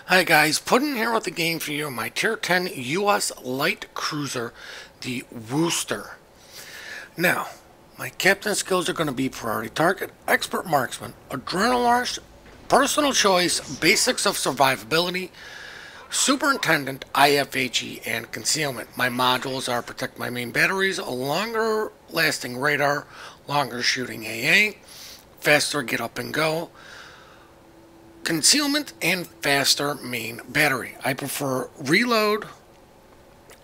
Hi guys, Puddin here with the game for you, my Tier 10 US light cruiser, the Worcester. Now, my captain skills are going to be priority target, expert marksman, adrenaline rush, personal choice, basics of survivability, superintendent, IFHE, and concealment. My modules are protect my main batteries, a longer lasting radar, longer shooting AA, faster get up and go, concealment, and faster main battery. I prefer reload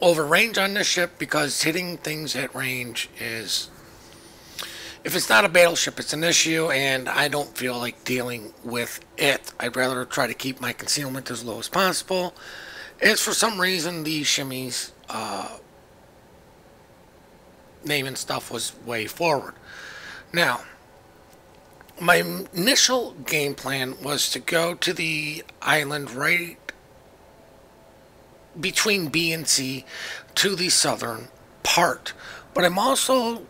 over range on this ship because hitting things at range is, if it's not a battleship, it's an issue, and I don't feel like dealing with it. I'd rather try to keep my concealment as low as possible. As for some reason, the Shimmy's name and stuff was way forward. Now, my initial game plan was to go to the island right between B and C to the southern part. But I'm also,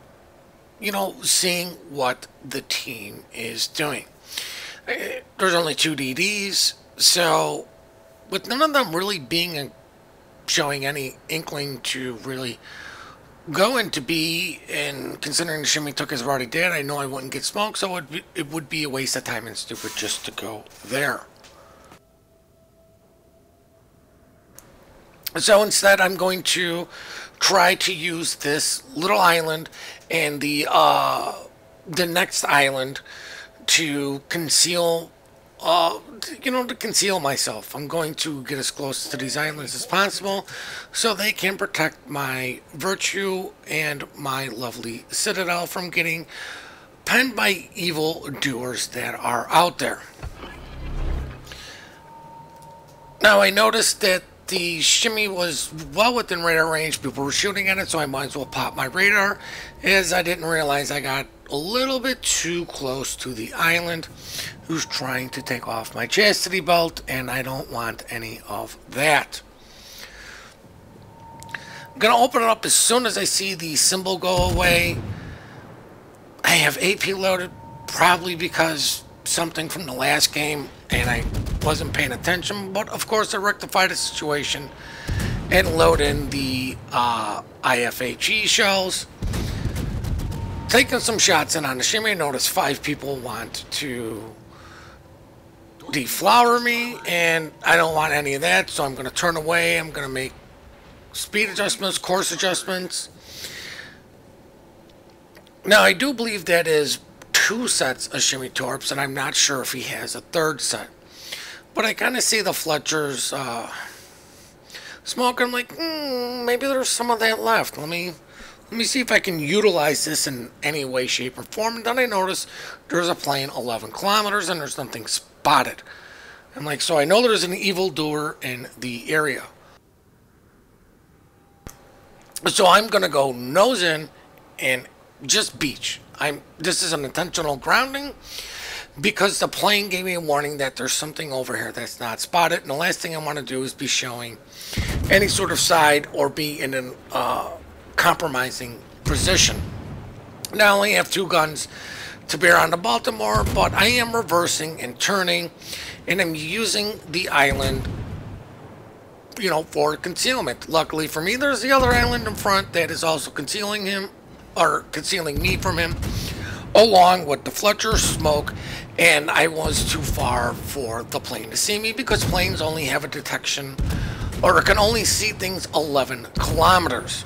seeing what the team is doing. There's only 2 DDs, so with none of them really showing any inkling to really go into B, and considering the Shimmy took his already dead, I know I wouldn't get smoked, so it would be a waste of time and stupid just to go there. So instead, I'm going to try to use this little island and the next island to conceal, to conceal myself. I'm going to get as close to these islands as possible so they can protect my virtue and my lovely citadel from getting penned by evil doers that are out there. Now, I noticed that the Shimmy was well within radar range. People were shooting at it, so I might as well pop my radar, as I didn't realize I got a little bit too close to the island who's trying to take off my chastity belt, and I don't want any of that. I'm going to open it up as soon as I see the symbol go away. I have AP loaded, probably because something from the last game and I wasn't paying attention, but of course I rectified the situation and load in the IFHE shells. Taking some shots in on the Shimmy. I noticed 5 people want to deflower me, and I don't want any of that, so I'm going to turn away. I'm going to make speed adjustments, course adjustments. Now, I do believe that is 2 sets of Shimmy Torps, and I'm not sure if he has a 3rd set. But I kind of see the Fletcher's smoke. I'm like, maybe there's some of that left. Let me see if I can utilize this in any way, shape, or form. And then I notice there's a plane 11 kilometers and there's nothing spotted. I'm like, so I know there's an evildoer in the area. So I'm going to go nose in and just beach. This is an intentional grounding because the plane gave me a warning that there's something over here that's not spotted. And the last thing I want to do is be showing any sort of side or be in an compromising position. Now, I only have 2 guns to bear on the Baltimore, but I am reversing and turning, and I'm using the island, for concealment. Luckily for me, there's the other island in front that is also concealing him, or concealing me from him, along with the Fletcher smoke, and I was too far for the plane to see me because planes only have a detection, or can only see things 11 kilometers.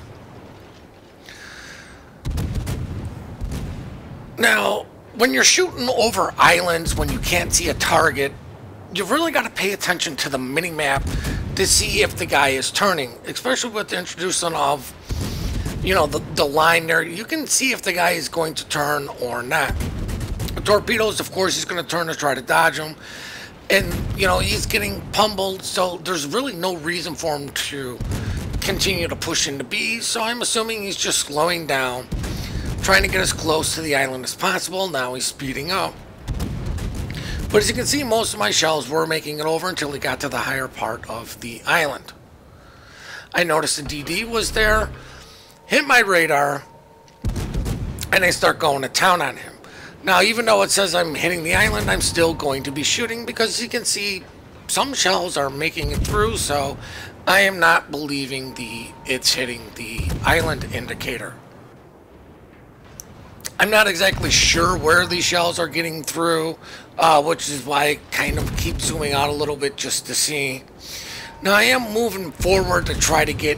Now, when you're shooting over islands, when you can't see a target, you've really got to pay attention to the mini-map to see if the guy is turning, especially with the introduction of, the line there. You can see if the guy is going to turn or not. The torpedoes, of course, he's going to turn to try to dodge them. And, he's getting pummeled, so there's really no reason for him to continue to push into B. So I'm assuming he's just slowing down, trying to get as close to the island as possible. Now he's speeding up. But as you can see, most of my shells were making it over until he got to the higher part of the island. I noticed the DD was there, hit my radar, and I start going to town on him. Now, even though it says I'm hitting the island, I'm still going to be shooting because you can see some shells are making it through, so I am not believing it's hitting the island indicator. I'm not exactly sure where these shells are getting through, which is why I kind of keep zooming out a little bit just to see. Now I am moving forward to try to get,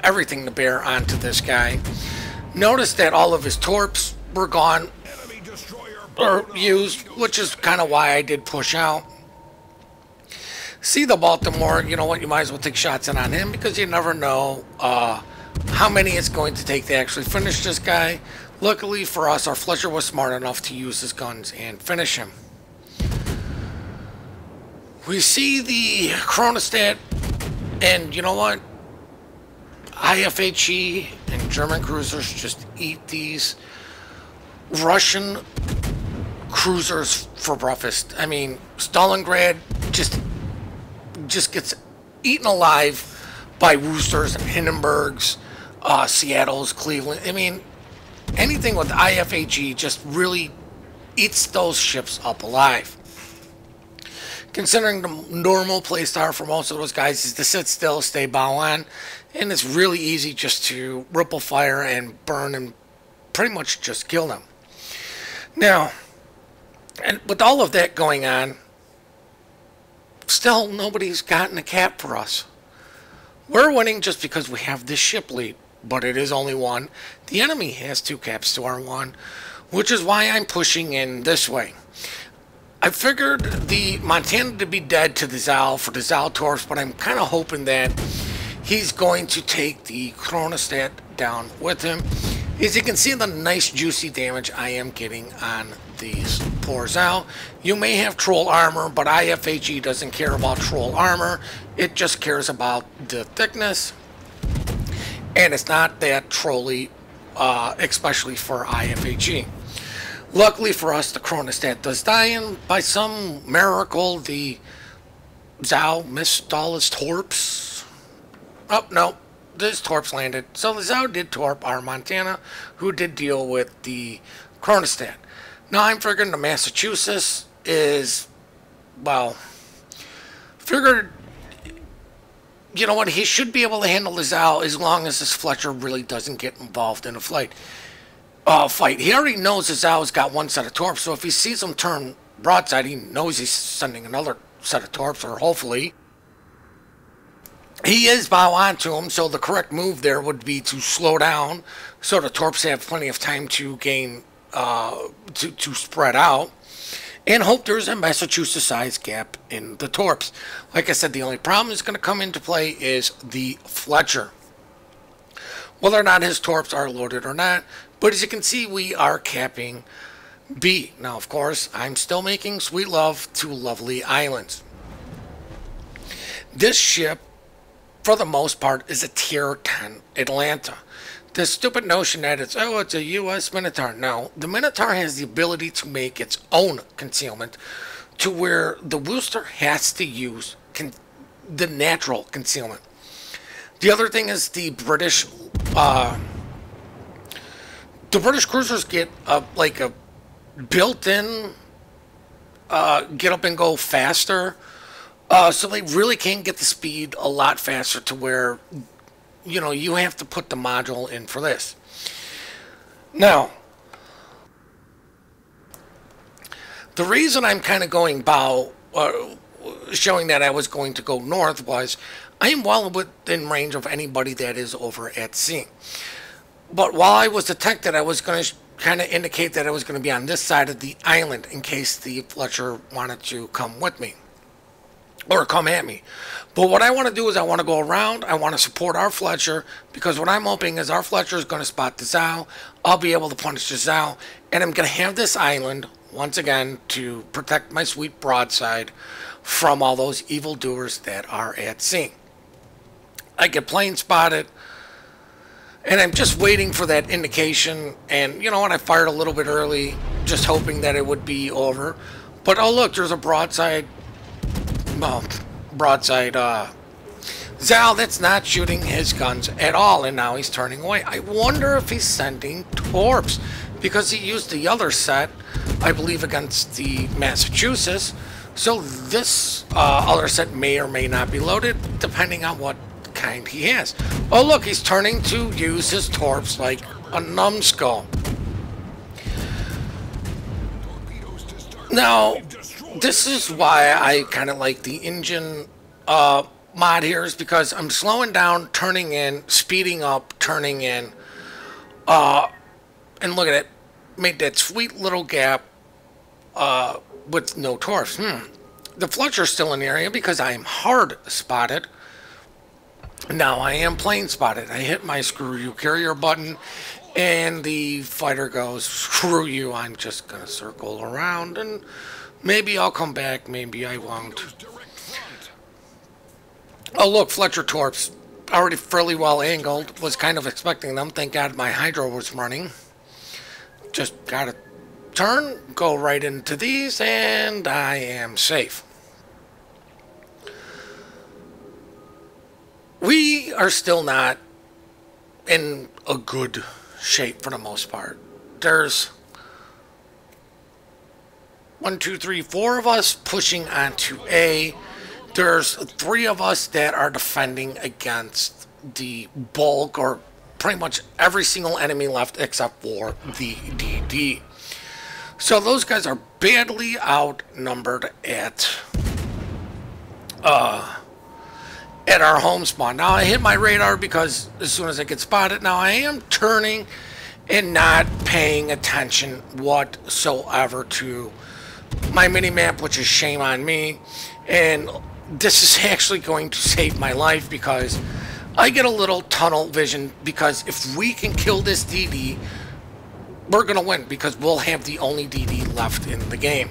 everything to bear onto this guy. Notice that all of his torps were gone or used, which is kind of why I did push out. See the Baltimore, you know what, you might as well take shots in on him because you never know how many it's going to take to actually finish this guy. Luckily for us, our Fletcher was smart enough to use his guns and finish him. We see the Kronstadt, and you know what? IFHE and German cruisers just eat these Russian cruisers for breakfast. I mean, Stalingrad just gets eaten alive by Worcesters and Hindenburgs, Seattle's, Cleveland. I mean, anything with IFHE just really eats those ships up alive. Considering the normal playstyle for most of those guys is to sit still, stay bow on, and it's really easy just to ripple fire and burn and pretty much just kill them. Now, and with all of that going on, still nobody's gotten a cap for us. We're winning just because we have this ship lead, but it is only one. The enemy has 2 caps to our 1, which is why I'm pushing in this way. I figured the Montana to be dead to the Zal for the Zal torps, but I'm kind of hoping that he's going to take the Kronstadt down with him. As you can see the nice juicy damage I am getting on these poor Zal. You may have troll armor, but IFHE doesn't care about troll armor. It just cares about the thickness. And it's not that trolly, especially for IFHE. Luckily for us, the Kronstadt does die, and by some miracle, the Zal missed all his torps. Oh, no, his torps landed. So the Zal did torp our Montana, who did deal with the Kronstadt. Now, I'm figuring the Massachusetts is, well, figured, you know what, he should be able to handle the Zal as long as this Fletcher really doesn't get involved in a fight. He already knows his Zal's got 1 set of torps, so if he sees him turn broadside, he knows he's sending another set of torps, or hopefully. He is bow on to him, so the correct move there would be to slow down so the torps have plenty of time to gain, to spread out, and hope there's a Massachusetts-sized gap in the torps. Like I said, the only problem that's going to come into play is the Fletcher. Whether or not his torps are loaded or not, but as you can see, we are capping B. Now, of course, I'm still making sweet love to lovely islands. This ship, for the most part, is a Tier 10 Atlanta. This stupid notion that it's a U.S. Minotaur. No, the Minotaur has the ability to make its own concealment to where the Worcester has to use the natural concealment. The other thing is the British cruisers get like a built-in get up and go faster, so they really can get the speed a lot faster to where, you know, you have to put the module in for this. Now, the reason I'm kind of going bow, showing that I was going to go north, was I am well within range of anybody that is over at sea. But while I was detected, I was going to kind of indicate that I was going to be on this side of the island in case the Fletcher wanted to come with me or come at me. But what I want to do is I want to go around. I want to support our Fletcher, because what I'm hoping is our Fletcher is going to spot the Zal. I'll be able to punish the Zal, and I'm going to have this island once again to protect my sweet broadside from all those evildoers that are at sea. I get plane spotted, and I'm just waiting for that indication. And you know what? I fired a little bit early, just hoping that it would be over. But oh look, there's a broadside. Well, broadside Zal that's not shooting his guns at all, and now he's turning away. I wonder if he's sending torps, because he used the other set, I believe, against the Massachusetts, So this other set may or may not be loaded, depending on what kind he has. Oh look, he's turning to use his torps like a numbskull. Now, this is why I kind of like the engine mod here, is because I'm slowing down, turning in, speeding up, turning in, and look at it, made that sweet little gap with no torps. The Fletcher's still in the area because I am hard spotted. Now I am plane spotted. I hit my screw you carrier button, and the fighter goes, screw you, I'm just gonna circle around, and maybe I'll come back, maybe I won't. Oh look, Fletcher torps, already fairly well angled. Was kind of expecting them. Thank God my hydro was running. Just gotta turn, go right into these, and I am safe. We are still not in a good shape for the most part. There's 1, 2, 3, 4 of us pushing onto A. There's 3 of us that are defending against the bulk, or pretty much every single enemy left except for the DD. So those guys are badly outnumbered at our home spawn. Now I hit my radar because as soon as I get spotted, now I am turning and not paying attention whatsoever to my mini-map, which is shame on me. And this is actually going to save my life because I get a little tunnel vision, because if we can kill this DD, we're going to win because we'll have the only DD left in the game.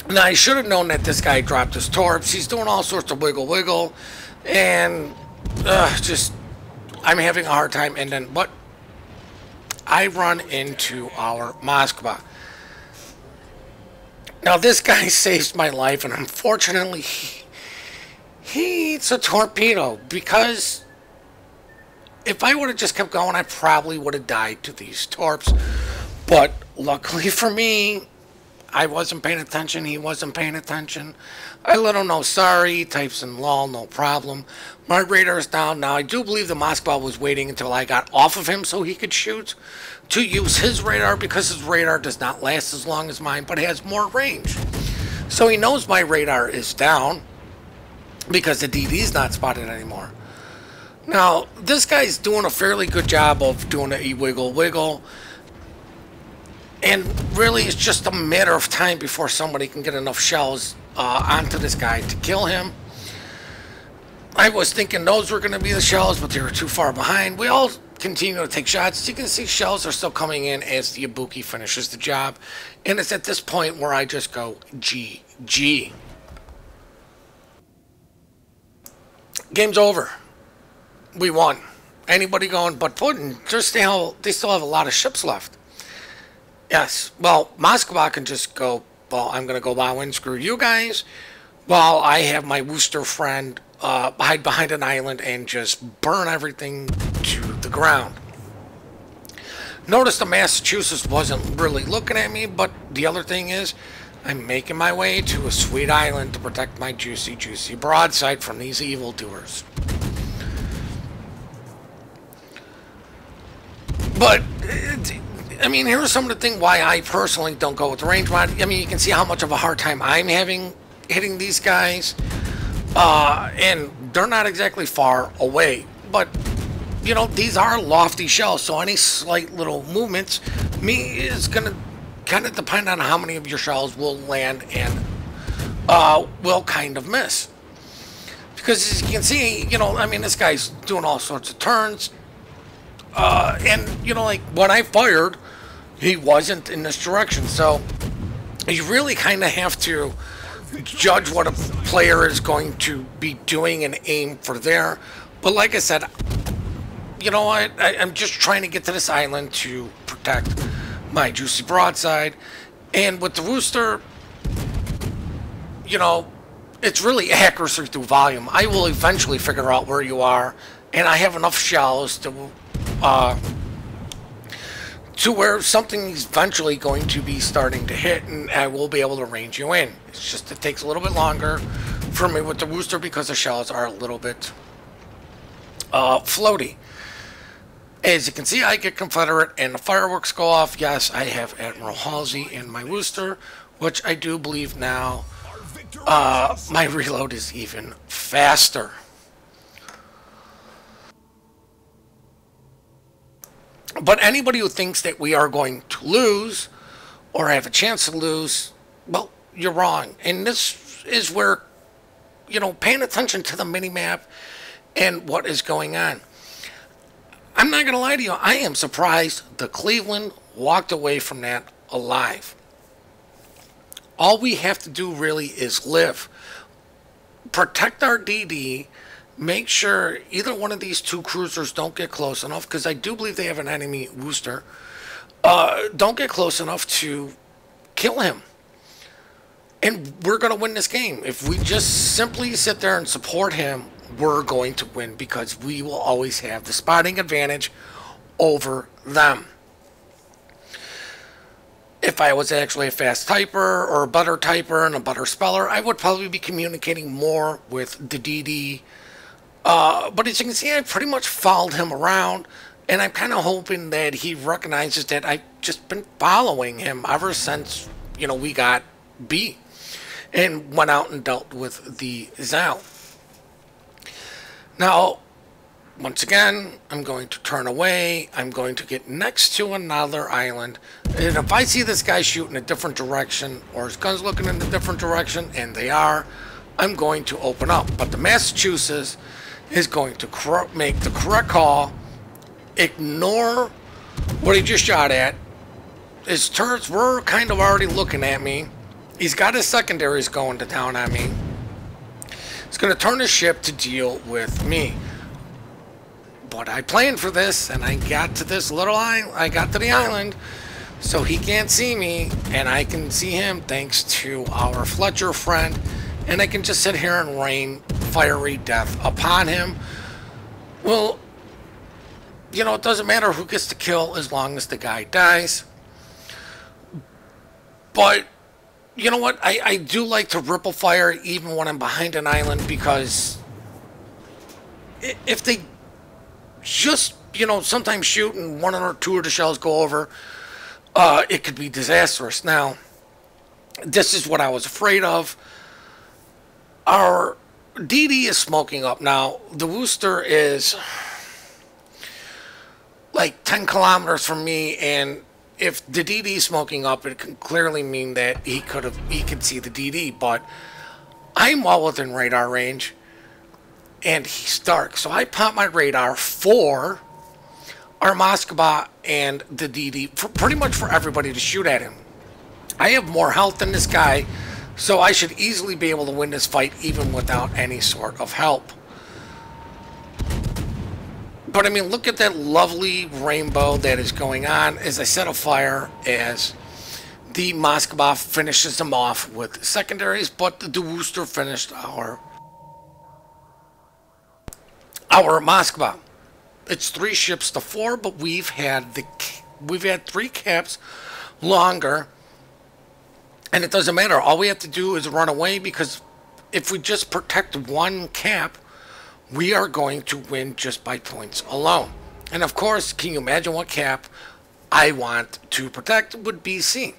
Now, I should have known that this guy dropped his torps. He's doing all sorts of wiggle, and I'm having a hard time. And then, but I run into our Moskva. Now, this guy saves my life, and unfortunately, he eats a torpedo, because if I would have just kept going, I probably would have died to these torps. But luckily for me, I wasn't paying attention, he wasn't paying attention. I let him know, sorry, he types in lol, no problem. My radar is down. Now, I do believe the Moskva was waiting until I got off of him so he could shoot to use his radar, because his radar does not last as long as mine, but has more range. So he knows my radar is down because the DD's not spotted anymore. Now, this guy's doing a fairly good job of doing a wiggle. And really, it's just a matter of time before somebody can get enough shells onto this guy to kill him. I was thinking those were going to be the shells, but they were too far behind. We all continue to take shots. As you can see, shells are still coming in as the Ibuki finishes the job. And it's at this point where I just go, GG. Game's over. We won. Anybody going but Puddin, they still have a lot of ships left. Yes, well, Moskva can just go, well, I'm going to go bow and screw you guys, while I have my Worcester friend hide behind an island and just burn everything to the ground. Notice the Massachusetts wasn't really looking at me, but the other thing is, I'm making my way to a sweet island to protect my juicy broadside from these evildoers. But I mean, here's some of the things why I personally don't go with the range mod. I mean, you can see how much of a hard time I'm having hitting these guys. And they're not exactly far away. But, you know, these are lofty shells, so any slight little movements is going to kind of depend on how many of your shells will land and will kind of miss. Because as you can see, you know, I mean, this guy's doing all sorts of turns. And, you know, like, when I fired, he wasn't in this direction. So, you really kind of have to judge what a player is going to be doing and aim for there. But like I said, you know what? I'm just trying to get to this island to protect my juicy broadside. And with the Worcester, you know, it's really accuracy through volume. I will eventually figure out where you are. And I have enough shells to where something's eventually going to be starting to hit, and I will be able to range you in. It's just it takes a little bit longer for me with the Worcester because the shells are a little bit floaty. As you can see, I get Confederate and the fireworks go off. Yes, I have Admiral Halsey in my Worcester, which I do believe now my reload is even faster. But anybody who thinks that we are going to lose or have a chance to lose, well, you're wrong. And this is where, you know, paying attention to the mini-map and what is going on. I'm not going to lie to you. I am surprised the Cleveland walked away from that alive. All we have to do really is live. Protect our DD. Make sure either one of these two cruisers don't get close enough, because I do believe they have an enemy Worcester. Don't get close enough to kill him. And we're going to win this game. If we just simply sit there and support him, we're going to win, because we will always have the spotting advantage over them. If I was actually a fast typer or a better typer and a better speller, I would probably be communicating more with the DD. But as you can see, I pretty much followed him around, and I'm kind of hoping that he recognizes that I've just been following him ever since, you know, we got B and went out and dealt with the Zal. Now, once again, I'm going to turn away. I'm going to get next to another island. And if I see this guy shooting a different direction, or his gun's looking in a different direction, and they are, I'm going to open up. But the Massachusetts is going to make the correct call, ignore what he just shot at. His turrets were kind of already looking at me. He's got his secondaries going to town on me. He's going to turn his ship to deal with me. But I planned for this, and I got to this little island. I got to the island, so he can't see me, and I can see him thanks to our Fletcher friend. And I can just sit here and rain fiery death upon him. Well, you know, it doesn't matter who gets the kill as long as the guy dies. But, you know what? I do like to ripple fire even when I'm behind an island, because if they just, you know, sometimes shoot and one or two of the shells go over, it could be disastrous. Now, this is what I was afraid of. Our DD is smoking up. Now, the Worcester is like 10 kilometers from me, and if the DD is smoking up, it can clearly mean that he could see the DD, but I'm well within radar range, and he's dark. So I pop my radar for our Moskva and the DD, pretty much for everybody to shoot at him. I have more health than this guy, so I should easily be able to win this fight even without any sort of help. But I mean, look at that lovely rainbow that is going on as I set a fire as the Moskva finishes them off with secondaries, but the Worcester finished our Moskva. It's 3 ships to 4, but we've had 3 caps longer. And it doesn't matter. All we have to do is run away, because if we just protect one cap, we are going to win just by points alone. And of course, can you imagine what cap I want to protect? Would be C.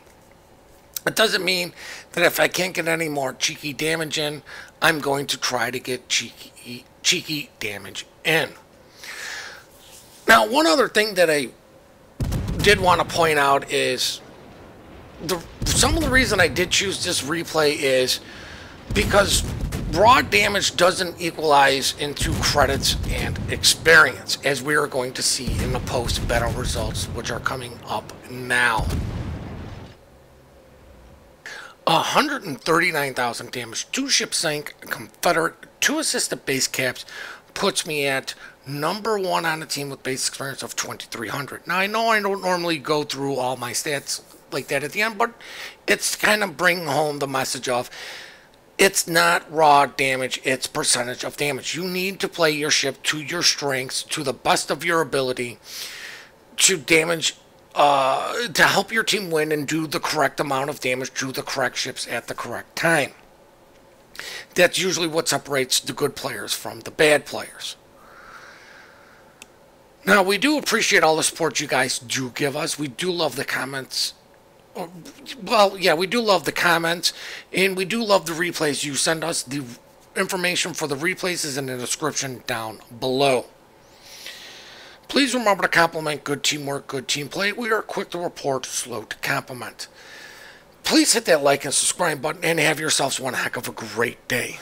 It doesn't mean that if I can't get any more cheeky damage in, I'm going to try to get cheeky damage in. Now, one other thing that I did want to point out is some of the reason I did choose this replay is because raw damage doesn't equalize into credits and experience, as we are going to see in the post-battle results, which are coming up now. 139,000 damage, 2 ships sank, Confederate, 2 assisted base caps, puts me at number 1 on the team with base experience of 2,300. Now, I know I don't normally go through all my stats like that at the end, but it's kind of bringing home the message of it's not raw damage, it's percentage of damage. You need to play your ship to your strengths, to the best of your ability, to damage to help your team win and do the correct amount of damage to the correct ships at the correct time. That's usually what separates the good players from the bad players. Now, we do appreciate all the support you guys do give us. We do love the comments. Well, yeah, we do love the comments, and we do love the replays you send us. The information for the replays is in the description down below. Please remember to compliment good teamwork, good team play. We are quick to report, slow to compliment. Please hit that like and subscribe button, and have yourselves one heck of a great day.